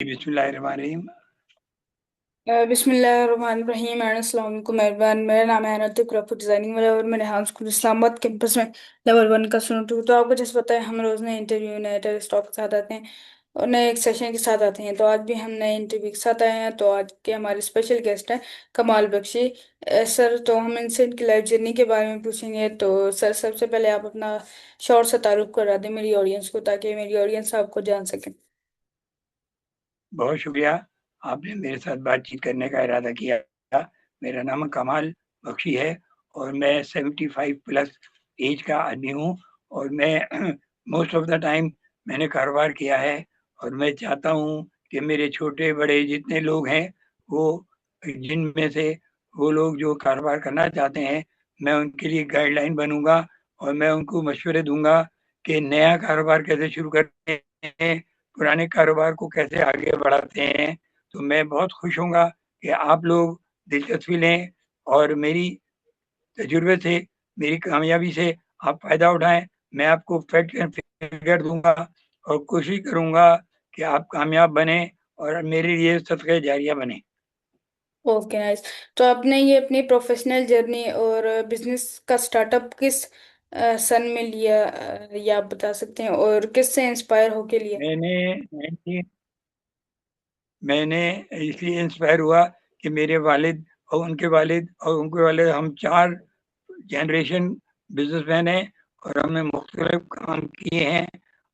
बिस्मिल्लाहिर्रहमानिर्रहीम। बिस्मिल्लाहिर्रहमानिर्रहीम। अस्सलाम वालेकुम एवरीवन। मेरा नाम है अनंत ग्राफिक डिजाइनिंग वाला और मैं रेहान स्कूल इस्लामाबाद कैंपस में लेवल 1 का स्टूडेंट हूँ। तो आपको जैसे पता है हम रोज नए इंटरव्यू नए टेस्ट टॉक के साथ आते हैं और नए एक सेशन के साथ आते हैं। तो आज भी हम नए इंटरव्यू के साथ आए हैं। तो आज के हमारे स्पेशल गेस्ट हैं कमाल बख्शी सर। तो हम इनसे इनकी लाइफ जर्नी के बारे में पूछेंगे। तो सर सबसे पहले आप अपना शॉर्ट सा तारुफ करा दें मेरी ऑडियंस को, ताकि मेरी ऑडियंस आपको जान सके। बहुत शुक्रिया, आपने मेरे साथ बातचीत करने का इरादा किया। मेरा नाम कमाल बख्शी है और मैं 75 प्लस एज का आदमी हूँ। और मैं मोस्ट ऑफ द टाइम मैंने कारोबार किया है। और मैं चाहता हूँ कि मेरे छोटे बड़े जितने लोग हैं, वो जिनमें से वो लोग जो कारोबार करना चाहते हैं, मैं उनके लिए गाइडलाइन बनूंगा और मैं उनको मशवरे दूंगा कि नया कारोबार कैसे शुरू करते हैं, पुराने कारोबार को कैसे आगे बढ़ाते हैं। तो मैं बहुत खुश होऊंगा कि आप लोग दिलचस्पी लें और मेरी तजुर्बे से, मेरी कामयाबी से आप फायदा उठाएं। मैं आपको फैक्ट एंड फिगर दूंगा और कोशिश करूंगा कि आप कामयाब बने और मेरे लिए सदका जारिया बने। Okay nice. तो आपने ये अपनी प्रोफेशनल जर्नी और बिजनेस का स्टार्टअप किस सन में लिया, ये आप बता सकते हैं, और किस से इंस्पायर होके लिया। मैंने 19 मैंने इसलिए इंस्पायर हुआ कि मेरे वालिद और उनके वालिद और उनके वालिद, हम 4 जनरेशन बिजनेसमैन हैं और हमने मुख्तलिफ काम किए हैं।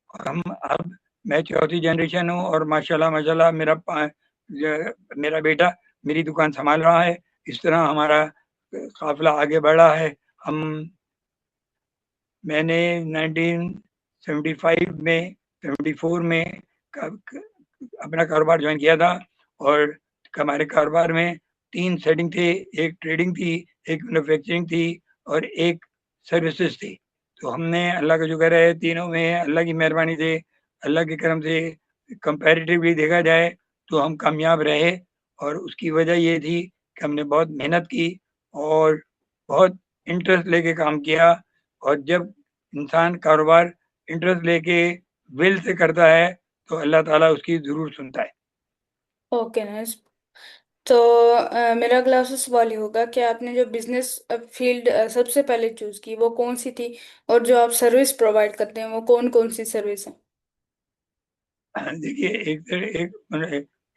और हम अब मैं चौथी जनरेशन हूँ और माशाल्लाह माशाल्लाह मेरा बेटा मेरी दुकान संभाल रहा है। इस तरह हमारा काफिला आगे बढ़ा है। हम मैंने 1975 में 74 में अपना कारोबार ज्वाइन किया था। और हमारे कारोबार में 3 सेटिंग थे। एक ट्रेडिंग थी, एक मैन्युफैक्चरिंग थी और एक सर्विसेज थी। तो हमने, अल्लाह का शुक्र है, तीनों में अल्लाह की मेहरबानी से, अल्लाह के करम से, कंपैरेटिवली देखा जाए तो हम कामयाब रहे। और उसकी वजह ये थी कि हमने बहुत मेहनत की और बहुत इंटरेस्ट लेके काम किया। और जब इंसान कारोबार इंटरेस्ट लेके विल से करता है तो अल्लाह ताला उसकी ज़रूर सुनता है। Okay nice. तो मेरा अगला आपसे सवाल ये होगा कि आपने जो बिजनेस फील्ड सबसे पहले चूज की वो कौन सी थी, और जो आप सर्विस प्रोवाइड करते हैं वो कौन कौन सी सर्विस है। देखिए,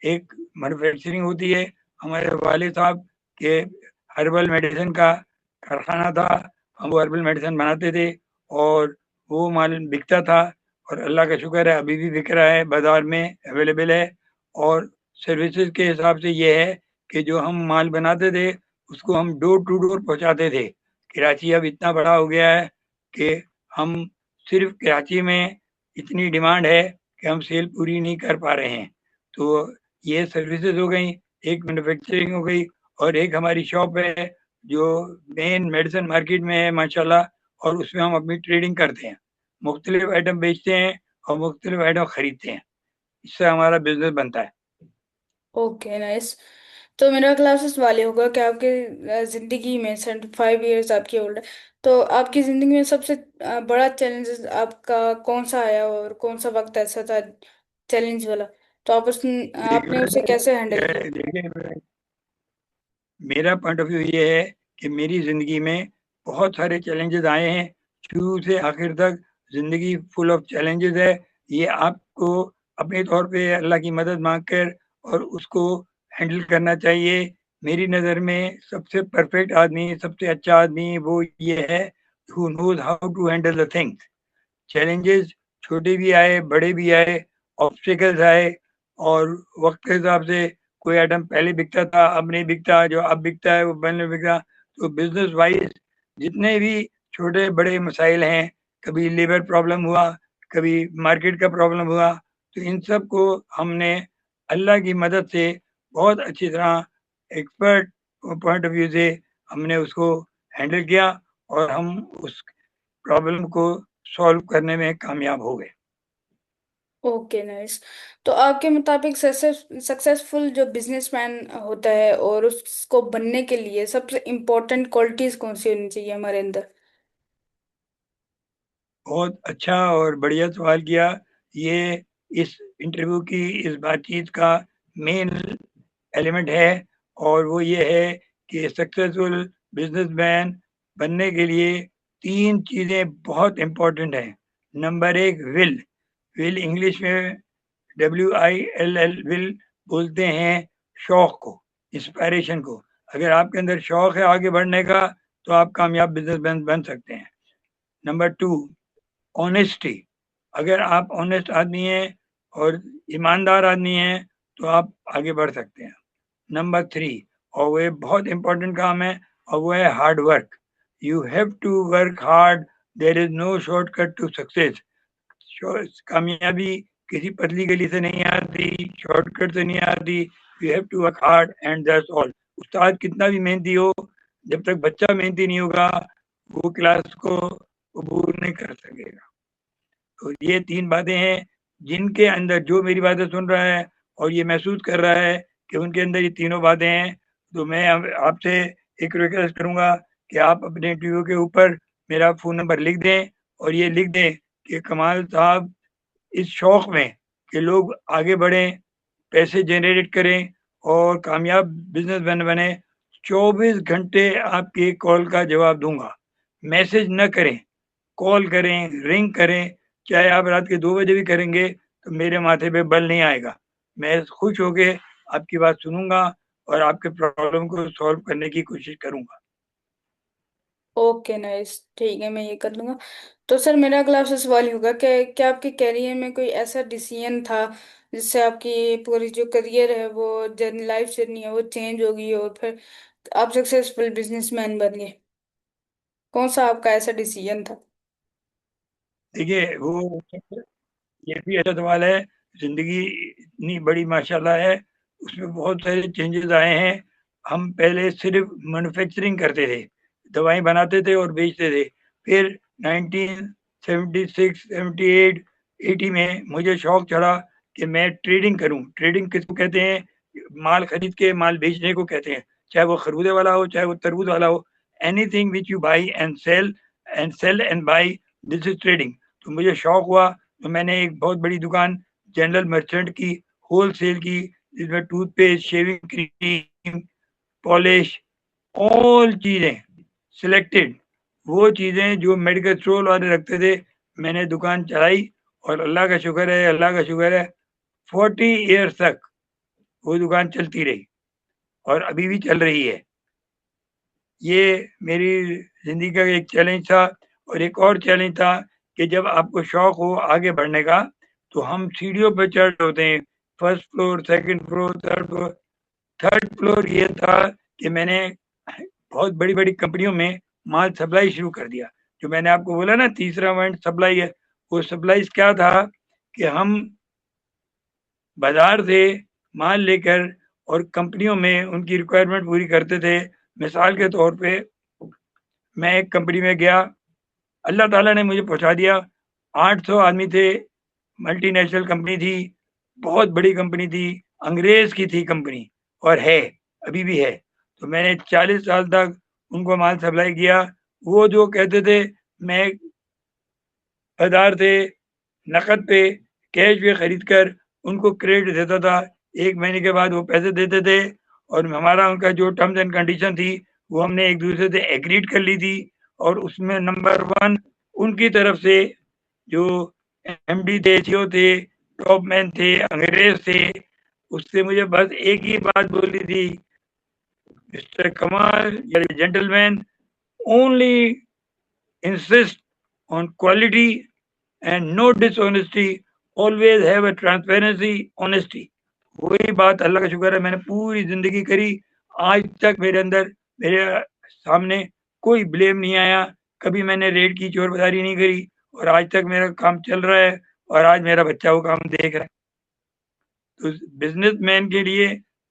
एक मैन्युफैक्चरिंग होती है। हमारे वाले साहब के हर्बल मेडिसिन का कारखाना था। हम वो हर्बल मेडिसिन बनाते थे और वो माल बिकता था। और अल्लाह का शुक्र है, अभी भी बिक रहा है, बाजार में अवेलेबल है। और सर्विसेज के हिसाब से ये है कि जो हम माल बनाते थे उसको हम डोर टू डोर पहुंचाते थे। कराची अब इतना बड़ा हो गया है कि हम सिर्फ कराची में इतनी डिमांड है कि हम सेल पूरी नहीं कर पा रहे हैं। तो ये सर्विसेज हो गई, एक मैन्युफैक्चरिंग हो गई, और एक हमारी शॉप है जो मेन मेडिसिन मार्केट में है माशाल्लाह। और उसमें हम अपनी ट्रेडिंग करते हैं, मुख्तलिफ आइटम बेचते हैं और मुख्तलिफ आइटम खरीदते हैं। इससे हमारा बिजनेस बनता है। Okay nice. तो मेरा क्लास सवाल ये होगा कि आपके जिंदगी में 75 ईयर्स आपकी ओल्ड है, तो आपकी जिंदगी में सबसे बड़ा चैलेंज आपका कौन सा आया और कौन सा वक्त ऐसा था चैलेंज वाला, तो आपने उसे कैसे हैंडल किया। देखिए, मेरा पॉइंट ऑफ व्यू ये है कि मेरी ज़िंदगी में बहुत सारे चैलेंजेस आए हैं। शुरू से आखिर तक ज़िंदगी फुल ऑफ चैलेंजेस है। ये आपको अपने तौर पे अल्लाह की मदद मांग कर और उसको हैंडल करना चाहिए। मेरी नज़र में सबसे परफेक्ट आदमी, सबसे अच्छा आदमी वो ये है who knows how to handle the things. Challenges छोटे भी आए, बड़े भी आए, ऑब्स्टिकल्स आए। और वक्त के हिसाब से कोई आइटम पहले बिकता था, अब नहीं बिकता, जो अब बिकता है वो पहले नहीं बिकता। तो बिजनेस वाइज जितने भी छोटे बड़े मसाइल हैं, कभी लेबर प्रॉब्लम हुआ, कभी मार्केट का प्रॉब्लम हुआ, तो इन सब को हमने अल्लाह की मदद से बहुत अच्छी तरह एक्सपर्ट पॉइंट ऑफ व्यू से हमने उसको हैंडल किया और हम उस प्रॉब्लम को सॉल्व करने में कामयाब हो गए। Okay nice. तो आपके मुताबिक सक्सेसफुल जो बिजनेसमैन होता है और उसको बनने के लिए सबसे इम्पोर्टेंट क्वालिटीज कौन सी होनी चाहिए हमारे अंदर। बहुत अच्छा और बढ़िया सवाल किया। ये इस इंटरव्यू की, इस बातचीत का मेन एलिमेंट है, और वो ये है कि सक्सेसफुल बिजनेसमैन बनने के लिए 3 चीजें बहुत इंपॉर्टेंट हैं। नंबर 1, विल इंग्लिश में WILL, विल बोलते हैं शौक को, इंस्पायरेशन को। अगर आपके अंदर शौक है आगे बढ़ने का, तो आप कामयाब बिजनेसमैन बन सकते हैं। Number 2, honesty. अगर आप ऑनेस्ट आदमी हैं और ईमानदार आदमी हैं, तो आप आगे बढ़ सकते हैं। नंबर 3, और वो बहुत इंपॉर्टेंट काम है, और वो है hard work. You have to work hard, there is no shortcut to success. कामयाबी किसी पतली गली से नहीं आती, शॉर्टकट से नहीं आती। You have to work hard and that's all. उस्ताद कितना भी मेहनती हो, जब तक बच्चा मेहनती नहीं होगा, वो क्लास को अबूर नहीं कर सकेगा। तो ये 3 बातें हैं, जिनके अंदर जो मेरी बातें सुन रहा है और ये महसूस कर रहा है कि उनके अंदर ये तीनों बातें हैं, तो मैं आपसे एक रिक्वेस्ट करूंगा कि आप अपने इंटरव्यू के ऊपर मेरा फ़ोन नंबर लिख दें, और ये लिख दें कि कमाल साहब इस शौक में कि लोग आगे बढ़ें, पैसे जनरेट करें और कामयाब बिजनेसमैन बने, 24 घंटे आपकी कॉल का जवाब दूंगा। मैसेज न करें, कॉल करें, रिंग करें, चाहे आप रात के 2 बजे भी करेंगे, तो मेरे माथे पे बल नहीं आएगा। मैं खुश होके आपकी बात सुनूंगा और आपके प्रॉब्लम को सॉल्व करने की कोशिश करूंगा। ओके नाइस, ठीक है, मैं ये कर लूंगा। तो सर मेरा अगला आपसे सवाल ये होगा कि क्या आपके करियर में कोई ऐसा डिसीजन था जिससे आपकी पूरी जो करियर है, वो जर्नी, लाइफ जर्नी है, वो चेंज हो गई और फिर आप सक्सेसफुल बिजनेसमैन बन गए? कौन सा आपका ऐसा डिसीजन था? देखिए, वो ये भी अच्छा सवाल है। ज़िंदगी इतनी बड़ी माशाल्लाह है, उसमें बहुत सारे चेंजेस आए हैं। हम पहले सिर्फ़ मैन्युफैक्चरिंग करते थे, दवाएँ बनाते थे और बेचते थे। फिर 1976, 78, 80 में मुझे शौक चढ़ा कि मैं ट्रेडिंग करूँ। ट्रेडिंग किसको कहते हैं? माल खरीद के माल बेचने को कहते हैं। चाहे वो खरबूजे वाला हो, चाहे वो तरबूज वाला हो। Anything which you buy and sell and buy, this is trading. तो मुझे शौक हुआ, तो मैंने एक बहुत बड़ी दुकान जनरल मर्चेंट की, होलसेल की, जिसमें toothpaste, shaving cream, polish, all चीजें सिलेक्टेड, वो चीजें जो मेडिकल स्टोर वाले रखते थे, मैंने दुकान चलाई। और अल्लाह का शुक्र है, अल्लाह का शुक्र है, 40 ईयर्स तक वो दुकान चलती रही और अभी भी चल रही है। ये मेरी जिंदगी का एक चैलेंज था। और एक और चैलेंज था कि जब आपको शौक हो आगे बढ़ने का, तो हम सीढ़ियों पर चढ़ रहे होते हैं, first floor, second floor, third floor. Third floor ये था कि मैंने बहुत बड़ी बड़ी कंपनियों में माल सप्लाई शुरू कर दिया। जो मैंने आपको बोला ना, तीसरा पॉइंट सप्लाई है। वो सप्लाई क्या था कि हम बाजार से माल लेकर और कंपनियों में उनकी रिक्वायरमेंट पूरी करते थे। मिसाल के तौर पे, मैं एक कंपनी में गया, अल्लाह ताला ने मुझे पहुंचा दिया। 800 आदमी थे, मल्टीनेशनल कंपनी थी, बहुत बड़ी कंपनी थी, अंग्रेज की थी कंपनी, और है, अभी भी है। तो मैंने 40 साल तक उनको माल सप्लाई किया। वो जो कहते थे, मैं बाजार से नकद पे, कैश पे खरीद कर उनको क्रेडिट देता था। 1 महीने के बाद वो पैसे देते थे, और हमारा उनका जो टर्म्स एंड कंडीशन थी, वो हमने एक दूसरे से एग्रीड कर ली थी। और उसमें नंबर 1 उनकी तरफ से जो एमडी थे, सीईओ थे, टॉप मैन थे, अंग्रेज थे, उससे मुझे बस एक ही बात बोली थी, mister Kamal, you are a gentleman, only insist on quality and no dishonesty, always have a transparency, honesty। वही बात अल्लाह का शुक्र है मैंने पूरी जिंदगी करी। आज तक मेरे अंदर, मेरे सामने कोई ब्लेम नहीं आया, कभी मैंने रेड की चोर बाजारी नहीं करी, और आज तक मेरा काम चल रहा है, और आज मेरा बच्चा वो काम देख रहा है। तो बिजनेसमैन के लिए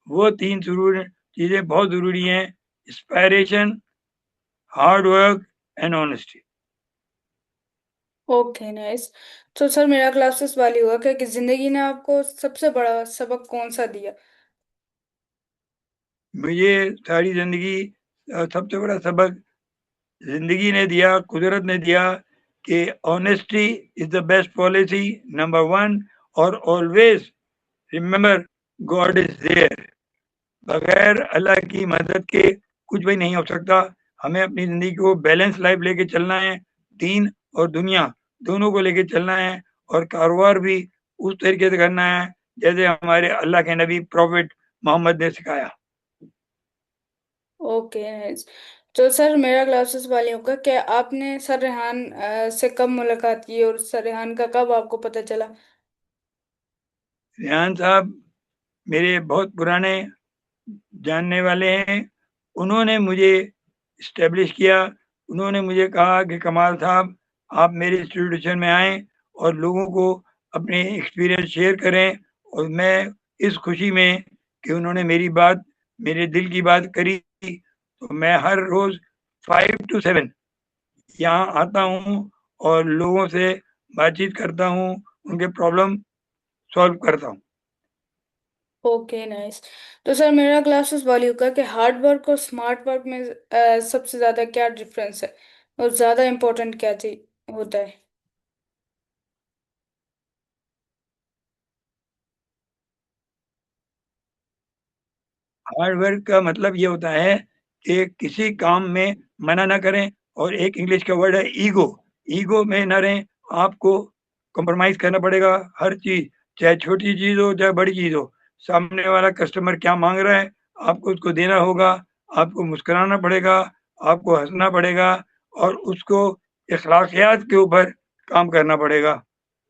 वो 3 जरूर चीजें बहुत जरूरी हैं: inspiration, hard work and honesty. Okay nice. तो सर मेरा अगला आपसे सवाल ये होगा कि जिंदगी ने आपको सबसे बड़ा सबक कौन सा दिया? मुझे सारी जिंदगी सबसे बड़ा सबक जिंदगी ने दिया, कुदरत ने दिया, कि honesty is the best policy, number 1। और always remember God is there. बगैर अल्लाह की मदद के कुछ भी नहीं हो सकता। हमें अपनी ज़िंदगी को बैलेंस लाइफ लेके चलना है, दीन और दुनिया दोनों को लेके चलना है, और कारोबार भी उस तरीके से करना है जैसे हमारे अल्लाह के नबी प्रॉफिट मोहम्मद ने सिखाया। Okay nice. तो सर मेरा क्लासेस वाले होगा, क्या आपने सर रेहान से कब मुलाकात की और सर रेहान का कब आपको पता चला? रेहान साहब मेरे बहुत पुराने जानने वाले हैं। उन्होंने मुझे इस्टेब्लिश किया। उन्होंने मुझे कहा कि कमाल साहब आप मेरे इंस्टीट्यूशन में आएँ और लोगों को अपने एक्सपीरियंस शेयर करें, और मैं इस खुशी में कि उन्होंने मेरी बात, मेरे दिल की बात करी, तो मैं हर रोज़ 5 टू 7 यहाँ आता हूँ और लोगों से बातचीत करता हूँ, उनके प्रॉब्लम सॉल्व करता हूँ। Okay nice. तो सर मेरा क्लासेस वाले होगा कि हार्ड वर्क और स्मार्ट वर्क में सबसे ज़्यादा क्या डिफरेंस है और ज़्यादा इम्पोर्टेंट क्या चीज होता है? हार्ड वर्क का मतलब ये होता है कि किसी काम में मना ना करें, और एक इंग्लिश का वर्ड है ईगो, ईगो में ना रहें। आपको कॉम्प्रोमाइज़ करना पड़ेगा हर चीज़, चाहे छोटी चीज़ हो, चाहे बड़ी चीज़ हो। सामने वाला कस्टमर क्या माँग रहा है, आपको उसको देना होगा, आपको मुस्कुराना पड़ेगा, आपको हँसना पड़ेगा, और उसको अखलाकियात के ऊपर काम करना पड़ेगा,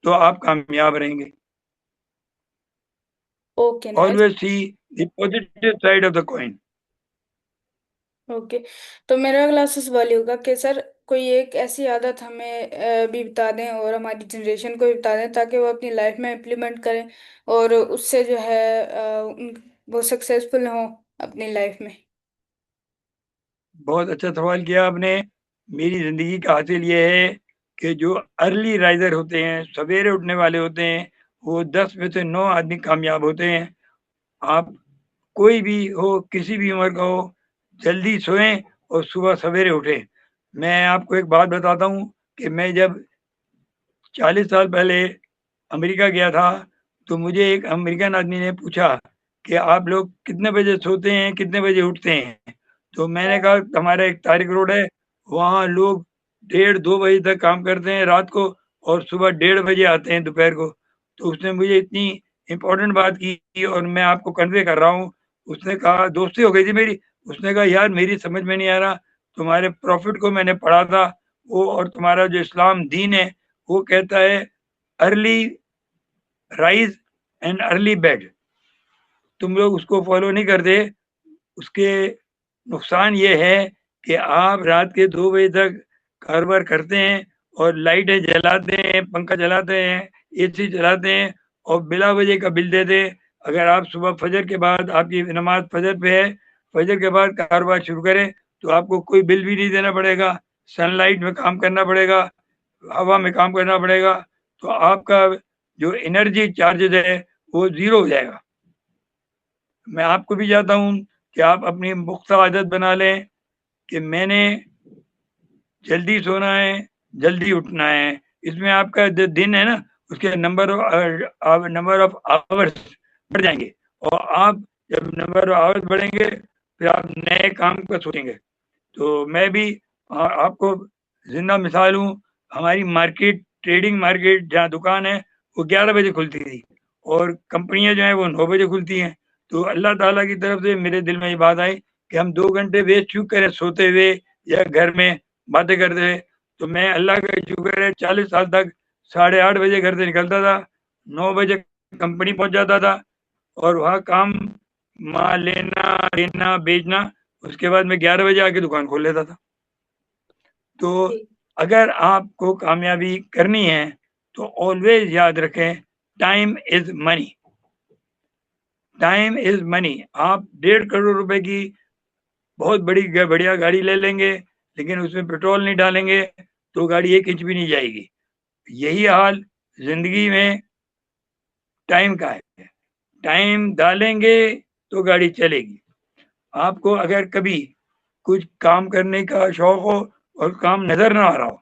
तो आप कामयाब रहेंगे। Okay nice. Always see the positive side of the coin. Okay. तो मेरा क्लासेस वाले होगा कि सर कोई एक ऐसी आदत हमें भी बता दें और हमारी जनरेशन को भी बता दें ताकि वो अपनी लाइफ में इम्प्लीमेंट करें और उससे जो है वो सक्सेसफुल हों अपनी लाइफ में। बहुत अच्छा सवाल किया आपने। मेरी ज़िंदगी का हासिल ये है कि जो अर्ली राइज़र होते हैं, सवेरे उठने वाले होते हैं, वो 10 में से 9 आदमी कामयाब होते हैं। आप कोई भी हो, किसी भी उम्र का हो, जल्दी सोएँ और सुबह सवेरे उठें। मैं आपको एक बात बताता हूँ कि मैं जब 40 साल पहले अमेरिका गया था, तो मुझे एक अमेरिकन आदमी ने पूछा कि आप लोग कितने बजे सोते हैं, कितने बजे उठते हैं? तो मैंने कहा हमारा एक तारिक रोड है, वहाँ लोग डेढ़ 2 बजे तक काम करते हैं रात को, और सुबह 1:30 बजे आते हैं दोपहर को। तो उसने मुझे इतनी इम्पोर्टेंट बात की, और मैं आपको कन्वे कर रहा हूँ। उसने कहा, दोस्ती हो गई थी मेरी। उसने कहा यार मेरी समझ में नहीं आ रहा, तुम्हारे प्रॉफिट को मैंने पढ़ा था वो, और तुम्हारा जो इस्लाम दीन है वो कहता है early rise and early bed. तुम लोग उसको फॉलो नहीं करते। उसके नुकसान ये है कि आप रात के 2 बजे तक कारोबार करते हैं और लाइटें जलाते हैं, पंखा चलाते हैं, एसी चलाते हैं, और बिला वजह का बिल देते हैं। अगर आप सुबह फजर के बाद, आपकी नमाज फजर पे है, फजर के बाद कारोबार शुरू करें, तो आपको कोई बिल भी नहीं देना पड़ेगा। सनलाइट में काम करना पड़ेगा, हवा में काम करना पड़ेगा, तो आपका जो एनर्जी चार्जेज है वो ज़ीरो हो जाएगा। मैं आपको भी चाहता हूँ कि आप अपनी पुख्ता आदत बना लें कि मैंने जल्दी सोना है, जल्दी उठना है। इसमें आपका जो दिन है ना, उसके नंबर ऑफ आवर्स बढ़ जाएँगे, और आप जब नंबर ऑफ आवर्स बढ़ेंगे, फिर आप नए काम का सोचेंगे। तो मैं भी आपको ज़िंदा मिसाल हूँ। हमारी मार्केट, ट्रेडिंग मार्केट जहाँ दुकान है, वो 11 बजे खुलती थी, और कंपनियाँ जो हैं वो 9 बजे खुलती हैं। तो अल्लाह ताला की तरफ से मेरे दिल में ये बात आई कि हम 2 घंटे वेस्ट क्यों करें सोते हुए या घर में बातें करते हुए। तो मैं, अल्लाह का शुक्र है, 40 साल तक 8:30 बजे घर से निकलता था, 9 बजे कंपनी पहुँच जाता था, और वहाँ काम माल लेना, देना, बेचना, उसके बाद मैं 11 बजे आके दुकान खोल लेता था। तो अगर आपको कामयाबी करनी है, तो ऑलवेज याद रखें, time is money. Time is money. आप 1.5 करोड़ रुपए की बहुत बढ़िया गाड़ी ले लेंगे, लेकिन उसमें पेट्रोल नहीं डालेंगे, तो गाड़ी 1 इंच भी नहीं जाएगी। यही हाल ज़िंदगी में टाइम का है। टाइम डालेंगे तो गाड़ी चलेगी। आपको अगर कभी कुछ काम करने का शौक हो और काम नज़र ना आ रहा हो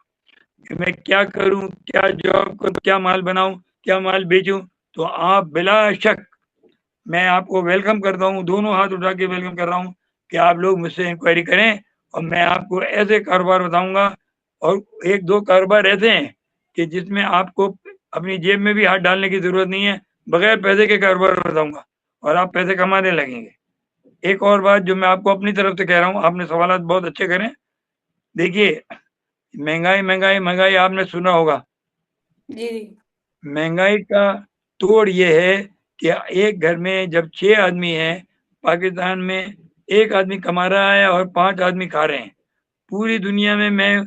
कि मैं क्या करूँ, क्या जॉब करूँ, क्या माल बनाऊँ, क्या माल बेचूँ, तो आप बिला शक, मैं आपको वेलकम करता हूँ, दोनों हाथ उठा के वेलकम कर रहा हूँ कि आप लोग मुझसे इंक्वायरी करें और मैं आपको ऐसे कारोबार बताऊंगा। और एक दो कारोबार ऐसे हैं कि जिसमें आपको अपनी जेब में भी हाथ डालने की जरूरत नहीं है, बगैर पैसे के कारोबार बताऊंगा और आप पैसे कमाने लगेंगे। एक और बात जो मैं आपको अपनी तरफ से कह रहा हूँ, आपने सवालात बहुत अच्छे करें। देखिए, महंगाई महंगाई महंगाई आपने सुना होगा। जी जी। महंगाई का तोड़ ये है कि एक घर में जब 6 आदमी हैं, पाकिस्तान में एक आदमी कमा रहा है और 5 आदमी खा रहे हैं। पूरी दुनिया में मैं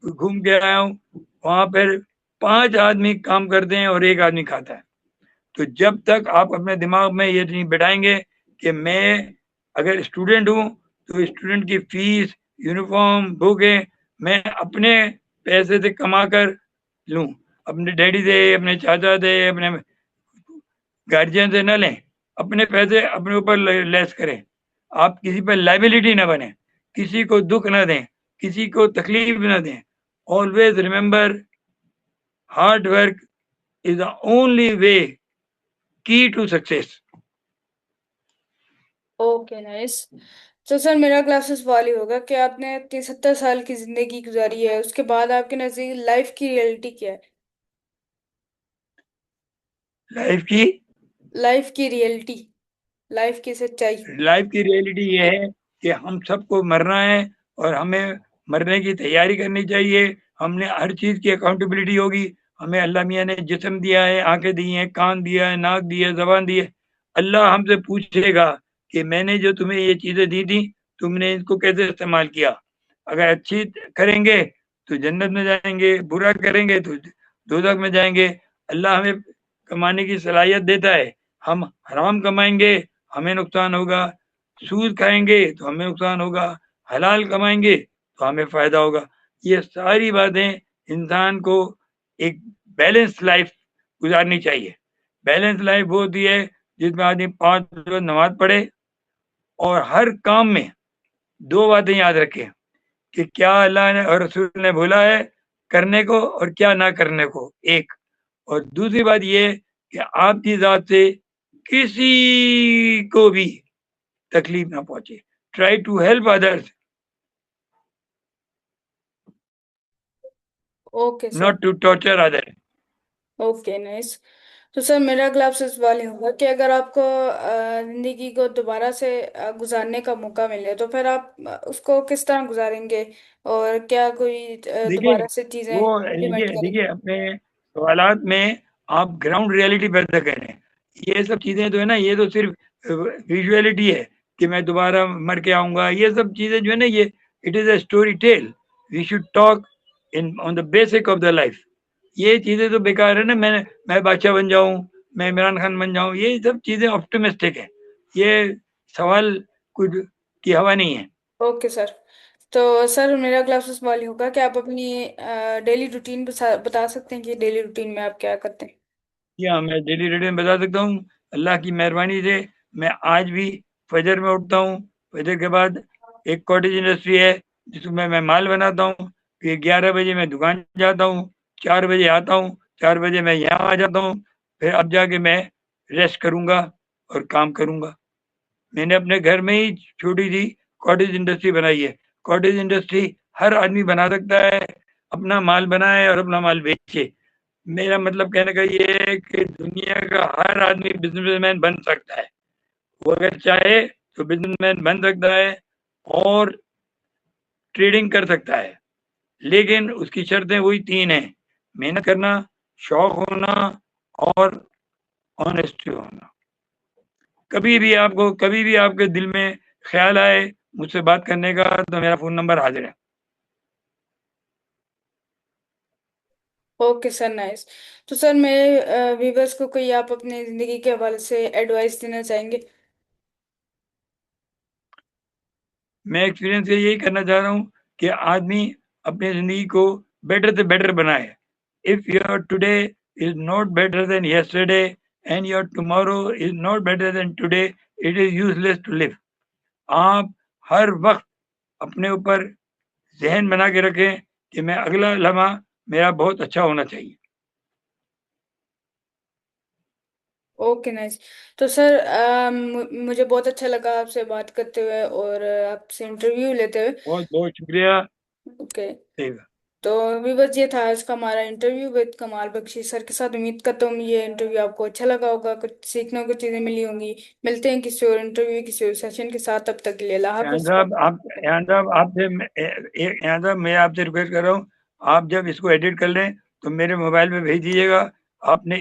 घूम के आया हूँ, वहां पर 5 आदमी काम करते हैं और एक आदमी खाता है। तो जब तक आप अपने दिमाग में ये नहीं बिठाएंगे कि मैं अगर स्टूडेंट हूँ तो स्टूडेंट की फीस, यूनिफॉर्म, बुकें मैं अपने पैसे से कमा कर लूं, अपने डैडी से, अपने चाचा से, अपने गार्जियन से न लें, अपने पैसे अपने ऊपर लेस करें। आप किसी पर लाइबिलिटी ना बने, किसी को दुख ना दें, किसी को तकलीफ ना दें। Always remember, hard work is the only way की टू सक्सेस। Okay nice. तो सर मेरा क्लासेस वाली होगा कि आपने 73 साल की जिंदगी गुजारी है, उसके बाद आपके नजदीक लाइफ की रियलिटी क्या है? लाइफ की लाइफ की रियलिटी, लाइफ की सच्चाई। लाइफ की रियलिटी ये है कि हम सबको मरना है और हमें मरने की तैयारी करनी चाहिए। हमने हर चीज की अकाउंटेबिलिटी होगी। हमें अल्लाह मियाँ ने जिस्म दिया है, आंखें दी हैं, कान दिया है, नाक दी है, जबान दी है। अल्लाह हमसे पूछेगा कि मैंने जो तुम्हें ये चीजें दी थी, तुमने इनको कैसे इस्तेमाल किया। अगर अच्छी करेंगे तो जन्नत में जाएंगे, बुरा करेंगे तो दोजख में जाएंगे। अल्लाह हमें कमाने की सलाहियत देता है। हम हराम कमाएंगे, हमें नुकसान होगा। सूद खाएंगे तो हमें नुकसान होगा। हलाल कमाएंगे तो हमें फायदा होगा। ये सारी बातें इंसान को एक बैलेंस लाइफ गुजारनी चाहिए। बैलेंस लाइफ वो होती है जिसमें आदमी 5 वक्त नमाज पढ़े और हर काम में दो बातें याद रखे कि क्या अल्लाह ने और रसूल ने बोला है करने को और क्या ना करने को, एक। और दूसरी बात ये कि आपकी जात से किसी को भी तकलीफ ना पहुंचे। Try to help others, okay sir. Not to torture other. Okay nice. तो सर मेरा अगला आपसे सवाल ये होगा कि अगर आपको जिंदगी को दोबारा से गुजारने का मौका मिले तो फिर आप उसको किस तरह गुजारेंगे, और क्या कोई देखिए, दोबारा से चीजें वो इम्प्लीमेंट देखिए करेंगे? देखिए अपने सवालात में आप ग्राउंड रियलिटी पैदा करें। ये सब चीजें जो है ना, ये तो सिर्फ विजुअलिटी है कि मैं दोबारा मर के आऊंगा। ये सब चीजें जो है ना, ये it is a story tell. We should talk in on the basic of the life. ये चीजें तो बेकार है ना। मैं बादशाह बन जाऊं, मैं इमरान खान बन जाऊं, ये सब चीजें ऑप्टिमिस्टिक है। ये सवाल कुछ की हवा नहीं है। Okay sir. तो सर मेरा अगला आपसे सवाल ये होगा कि आप अपनी डेली रूटीन बता सकते हैं कि डेली रूटीन में आप क्या करते हैं? या मैं डेली रूटीन बता सकता हूँ। अल्लाह की मेहरबानी से मैं आज भी फजर में उठता हूँ। फजर के बाद एक कॉटेज इंडस्ट्री है जिसमें मैं माल बनाता हूँ। फिर 11 बजे मैं दुकान जाता हूँ, 4 बजे आता हूँ, 4 बजे मैं यहाँ आ जाता हूँ। फिर अब जाके मैं रेस्ट करूँगा और काम करूँगा। मैंने अपने घर में ही छोटी सी कॉटेज इंडस्ट्री बनाई है। कॉटेज इंडस्ट्री हर आदमी बना सकता है, अपना माल बनाए और अपना माल बेचे। मेरा मतलब कहने का ये है कि दुनिया का हर आदमी बिजनेसमैन बन सकता है। वो अगर चाहे तो बिजनेसमैन बन सकता है और ट्रेडिंग कर सकता है। लेकिन उसकी शर्तें वही 3 हैं: मेहनत करना, शौक होना और ऑनेस्टी होना। कभी भी आपके दिल में ख्याल आए मुझसे बात करने का, तो मेरा फोन नंबर हाजिर है। Okay sir nice. तो सर मेरे व्यूवर्स को कोई आप अपनी जिंदगी के हवाले से एडवाइस देना चाहेंगे? मैं एक्सपीरियंस से यही करना चाह रहा हूँ कि आदमी अपनी जिंदगी को बेटर से बेटर बनाए। If your today is not better than yesterday and your tomorrow is not better than today, it is useless to live. आप हर वक्त अपने ऊपर जहन बना के रखें कि मैं अगला लम्हा मेरा बहुत अच्छा होना चाहिए। Okay nice. तो सर मुझे बहुत अच्छा लगा आपसे बात करते हुए और आपसे इंटरव्यू लेते हुए। बहुत बहुत शुक्रिया। ओके। ठीक है। तो अभी बस ये था आज का हमारा इंटरव्यू विद कमाल बख्शी सर के साथ। उम्मीद करता हूँ ये इंटरव्यू आपको अच्छा लगा होगा, कुछ सीखने को चीज़ें मिली होंगी। मिलते हैं किसी और इंटरव्यू किसी और सेशन के साथ, तब तक के लिए अल्लाह एहन हाफिज़। साहब, एहन साहब एहन साहब, मैं आपसे रिक्वेस्ट कर रहा हूँ, आप जब इसको एडिट कर लें तो मेरे मोबाइल में भेज दीजिएगा। आपने